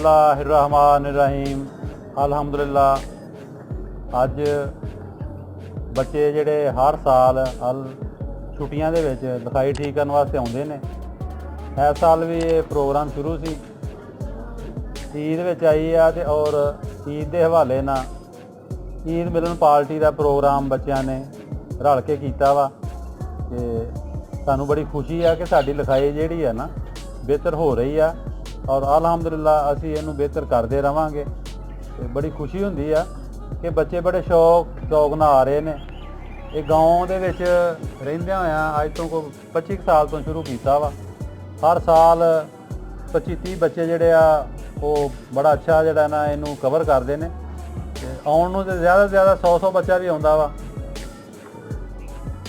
बिस्मिल्लाहिर्रहमानिर्रहीम अल्हम्दुलिल्लाह। अज बच्चे जिहड़े हर साल छुट्टियां दे विच लिखाई ठीक करने वास्ते आउंदे ने, इस साल भी ये प्रोग्राम शुरू सी। ईद विच आई आ ते और ईद के हवाले नाल ईद मिलन पार्टी का प्रोग्राम बच्चों ने रल के कीता वा ते सानू बड़ी खुशी है कि साडी लिखाई जिहड़ी है ना बेहतर हो रही है और अल्हम्दुलिल्लाह असीं इहनूं बेहतर करते रहांगे। ते बड़ी खुशी हुंदी है कि बच्चे बड़े शौक नाल आ रहे ने। ये गाँव दे विच रहिंदियां होइआं अज तो कोई 25 साल तो शुरू कीता वा। हर साल 25-30 बच्चे जिहड़े आ वो बड़ा अच्छा जिहड़ा ना इहनूं कवर करदे ने ते आउण नूं ते ज़्यादा से ज़्यादा 100 बच्चा भी आउंदा वा।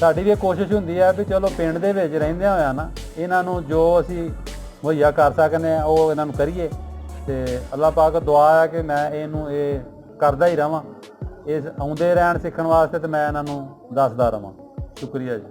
साडी भी कोशिश हुंदी है भी चलो पिंड दे विच रहिंदियां होइआं ना इन्हां नूं जो असीं मुहैया कर सकने वो इन्हां नूं करिए ते अल्लाह पाक दुआ है कि मैं इहनूं करदा ही रहां। इस आउंदे रहण सीखण वास्ते ते मैं इन्हां नूं दसदा रहां। शुक्रिया जी।